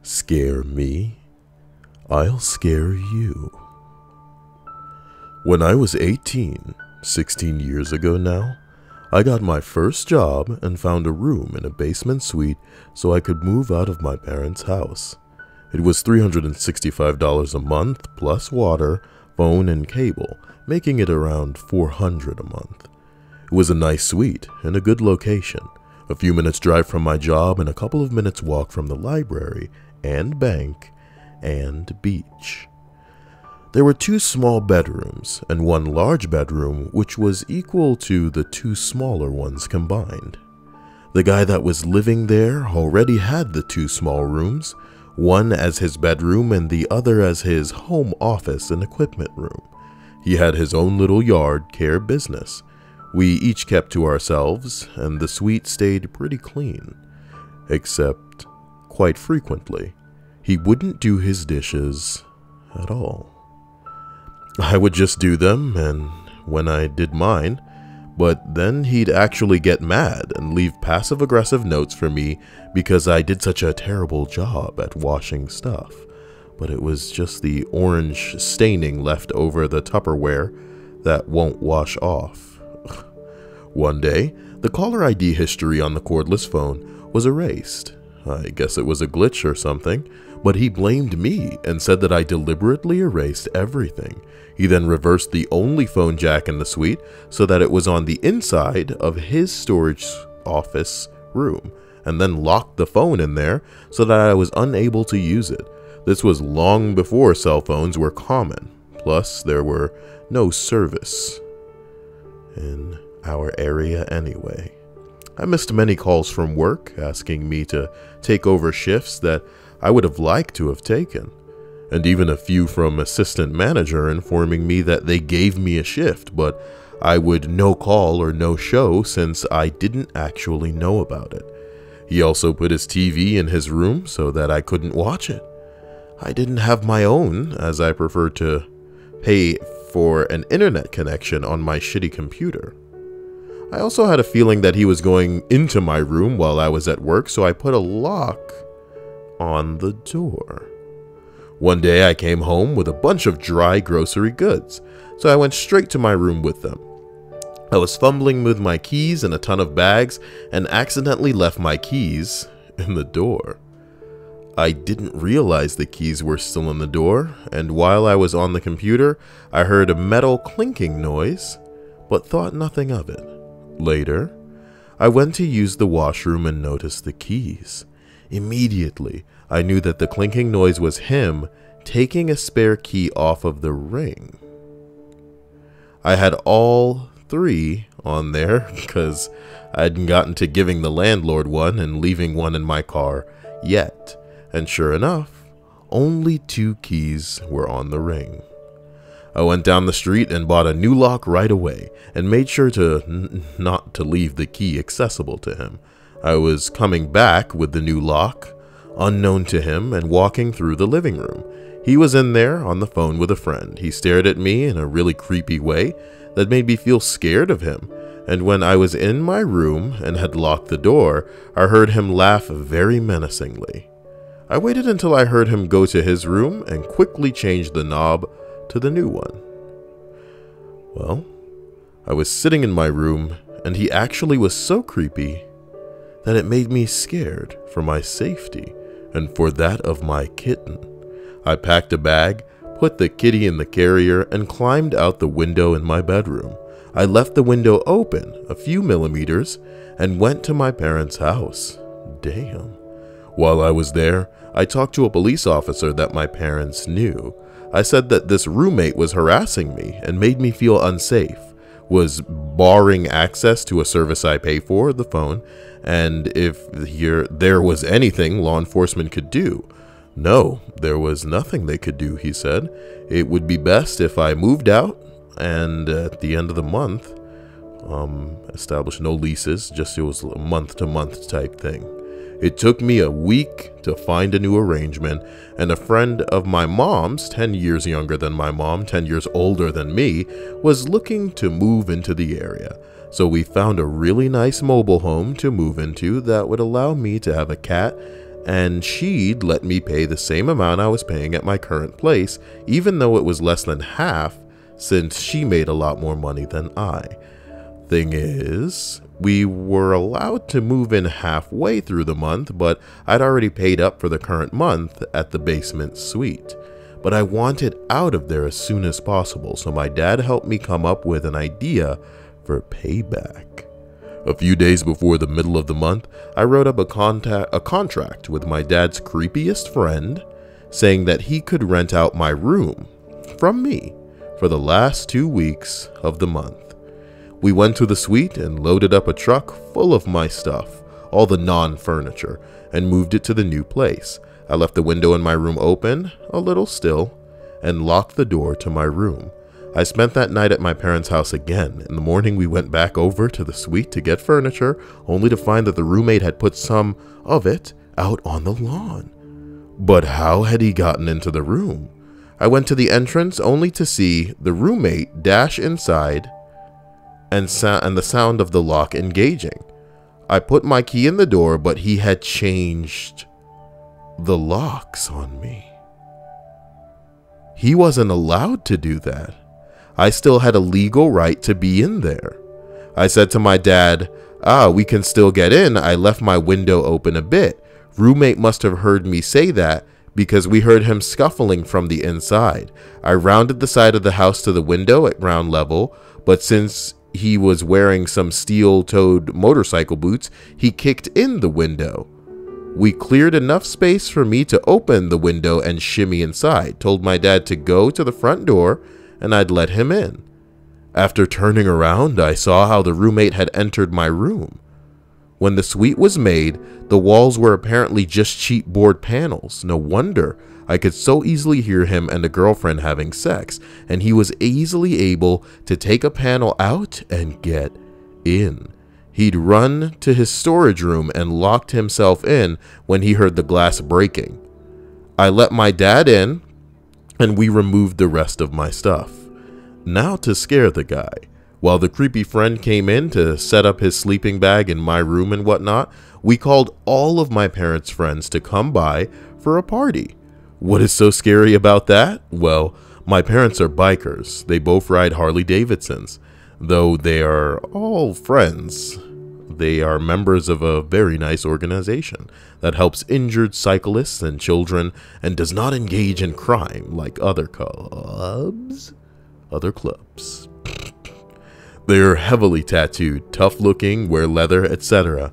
Scare me, I'll scare you. When I was 18, 16 years ago now, I got my first job and found a room in a basement suite so I could move out of my parents' house. It was $365 a month plus water, phone, and cable, making it around $400 a month. It was a nice suite in a good location, a few minutes drive from my job and a couple of minutes walk from the library and bank and beach. There were 2 small bedrooms and 1 large bedroom, which was equal to the 2 smaller ones combined. The guy that was living there already had the 2 small rooms, one as his bedroom and the other as his home office and equipment room. He had his own little yard care business. We each kept to ourselves, and the suite stayed pretty clean. Except, quite frequently, he wouldn't do his dishes at all. I would just do them, and when I did mine, but then he'd actually get mad and leave passive-aggressive notes for me because I did such a terrible job at washing stuff. But it was just the orange staining left over the Tupperware that won't wash off. One day, the caller ID history on the cordless phone was erased. I guess it was a glitch or something, but he blamed me and said that I deliberately erased everything. He then reversed the only phone jack in the suite so that it was on the inside of his storage office room, and then locked the phone in there so that I was unable to use it. This was long before cell phones were common, plus there were no service in our area anyway. I missed many calls from work asking me to take over shifts that I would have liked to have taken, and even a few from assistant manager informing me that they gave me a shift, but I would no call or no show since I didn't actually know about it. He also put his TV in his room so that I couldn't watch it. I didn't have my own, as I preferred to pay for an internet connection on my shitty computer. I also had a feeling that he was going into my room while I was at work, so I put a lock on the door. One day I came home with a bunch of dry grocery goods, so I went straight to my room with them. I was fumbling with my keys and a ton of bags and accidentally left my keys in the door. I didn't realize the keys were still in the door, and while I was on the computer, I heard a metal clinking noise, but thought nothing of it. Later, I went to use the washroom and noticed the keys. Immediately, I knew that the clinking noise was him taking a spare key off of the ring. I had all 3 on there because I hadn't gotten to giving the landlord one and leaving one in my car yet. And sure enough, only 2 keys were on the ring. I went down the street and bought a new lock right away and made sure to not to leave the key accessible to him. I was coming back with the new lock, unknown to him, and walking through the living room. He was in there on the phone with a friend. He stared at me in a really creepy way that made me feel scared of him. And when I was in my room and had locked the door, I heard him laugh very menacingly. I waited until I heard him go to his room and quickly changed the knob to the new one. Well, I was sitting in my room, and he actually was so creepy that it made me scared for my safety and for that of my kitten. I packed a bag, put the kitty in the carrier, and climbed out the window in my bedroom. I left the window open a few millimeters and went to my parents' house. Damn. While I was there, I talked to a police officer that my parents knew. I said that this roommate was harassing me and made me feel unsafe, was barring access to a service I pay for, the phone, and if there was anything law enforcement could do. No, there was nothing they could do, he said. It would be best if I moved out and at the end of the month, established no leases, just it was a month-to-month type thing. It took me a week to find a new arrangement, and a friend of my mom's, 10 years younger than my mom, 10 years older than me, was looking to move into the area. So we found a really nice mobile home to move into that would allow me to have a cat and she'd let me pay the same amount I was paying at my current place, even though it was less than half, since she made a lot more money than I. Thing is, we were allowed to move in halfway through the month, but I'd already paid up for the current month at the basement suite. But I wanted out of there as soon as possible, so my dad helped me come up with an idea for payback. A few days before the middle of the month, I wrote up a contract with my dad's creepiest friend, saying that he could rent out my room from me for the last 2 weeks of the month. We went to the suite and loaded up a truck full of my stuff, all the non-furniture, and moved it to the new place. I left the window in my room open, a little still, and locked the door to my room. I spent that night at my parents' house again. In the morning, we went back over to the suite to get furniture, only to find that the roommate had put some of it out on the lawn. But how had he gotten into the room? I went to the entrance only to see the roommate dash inside and the sound of the lock engaging. I put my key in the door, but he had changed the locks on me. He wasn't allowed to do that. I still had a legal right to be in there. I said to my dad, we can still get in. I left my window open a bit. Roommate must have heard me say that because we heard him scuffling from the inside. I rounded the side of the house to the window at ground level, but since he was wearing some steel-toed motorcycle boots, he kicked in the window. We cleared enough space for me to open the window and shimmy inside, told my dad to go to the front door, and I'd let him in. After turning around, I saw how the roommate had entered my room. When the suite was made, the walls were apparently just cheap board panels. No wonder I could so easily hear him and a girlfriend having sex, and he was easily able to take a panel out and get in. He'd run to his storage room and locked himself in when he heard the glass breaking. I let my dad in, and we removed the rest of my stuff. Now to scare the guy. While the creepy friend came in to set up his sleeping bag in my room and whatnot, we called all of my parents' friends to come by for a party. What is so scary about that? Well, my parents are bikers. They both ride Harley Davidsons. Though they are all friends, they are members of a very nice organization that helps injured cyclists and children and does not engage in crime like other clubs. They are heavily tattooed, tough-looking, wear leather, etc.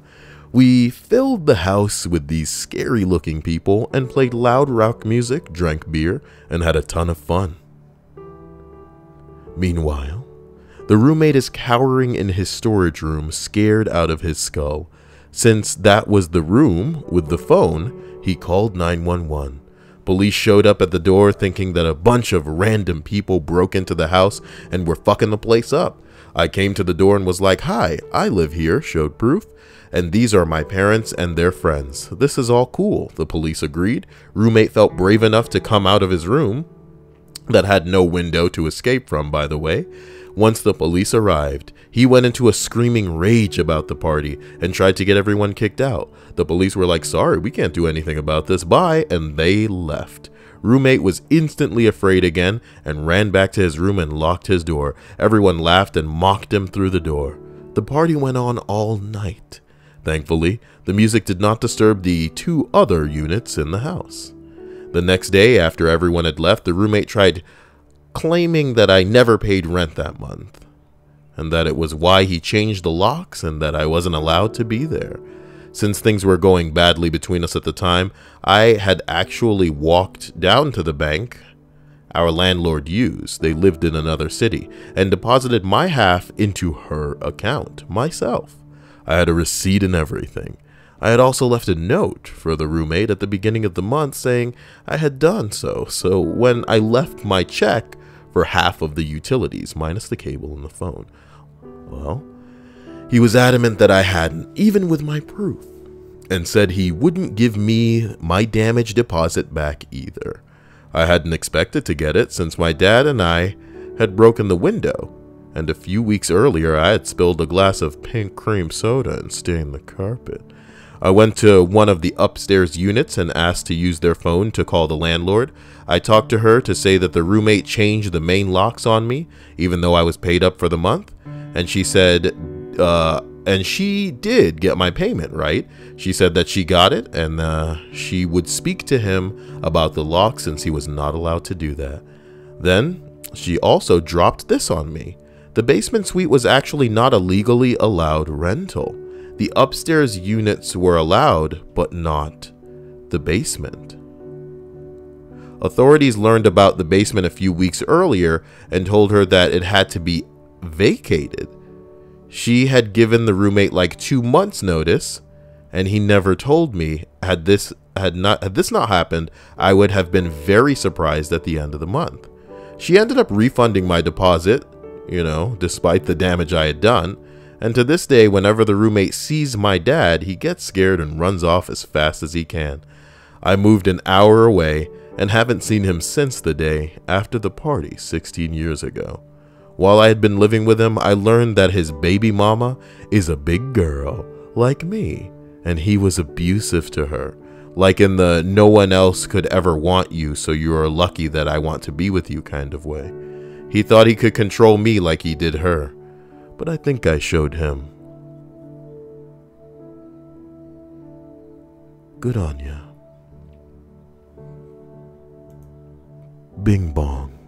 We filled the house with these scary-looking people and played loud rock music, drank beer, and had a ton of fun. Meanwhile, the roommate is cowering in his storage room, scared out of his skull. Since that was the room with the phone, he called 911. Police showed up at the door thinking that a bunch of random people broke into the house and were fucking the place up. I came to the door and was like, "Hi, I live here," showed proof, "and these are my parents and their friends. This is all cool," the police agreed. Roommate felt brave enough to come out of his room, that had no window to escape from, by the way. Once the police arrived, he went into a screaming rage about the party and tried to get everyone kicked out. The police were like, "Sorry, we can't do anything about this, bye," and they left. Roommate was instantly afraid again and ran back to his room and locked his door. Everyone laughed and mocked him through the door. The party went on all night. Thankfully, the music did not disturb the 2 other units in the house. The next day, after everyone had left, the roommate tried claiming that I never paid rent that month, and that it was why he changed the locks and that I wasn't allowed to be there. Since things were going badly between us at the time, I had actually walked down to the bank our landlord used, they lived in another city, and deposited my half into her account myself. I had a receipt and everything. I had also left a note for the roommate at the beginning of the month saying I had done so. So when I left my check for half of the utilities, minus the cable and the phone, well, he was adamant that I hadn't, even with my proof, and said he wouldn't give me my damage deposit back either. I hadn't expected to get it since my dad and I had broken the window, and a few weeks earlier I had spilled a glass of pink cream soda and stained the carpet. I went to one of the upstairs units and asked to use their phone to call the landlord. I talked to her to say that the roommate changed the main locks on me, even though I was paid up for the month. And she said, and she did get my payment, right? She said that she got it and she would speak to him about the lock since he was not allowed to do that. Then she also dropped this on me. The basement suite was actually not a legally allowed rental. The upstairs units were allowed, but not the basement. Authorities learned about the basement a few weeks earlier and told her that it had to be vacated. She had given the roommate like 2 months notice, and he never told me. Had this not happened, I would have been very surprised at the end of the month. She ended up refunding my deposit, despite the damage I had done. And to this day, whenever the roommate sees my dad, he gets scared and runs off as fast as he can. I moved an hour away and haven't seen him since the day after the party 16 years ago. While I had been living with him, I learned that his baby mama is a big girl like me, and he was abusive to her. Like in the no one else could ever want you, so you are lucky that I want to be with you kind of way. He thought he could control me like he did her, but I think I showed him. Good on ya. Bing bong.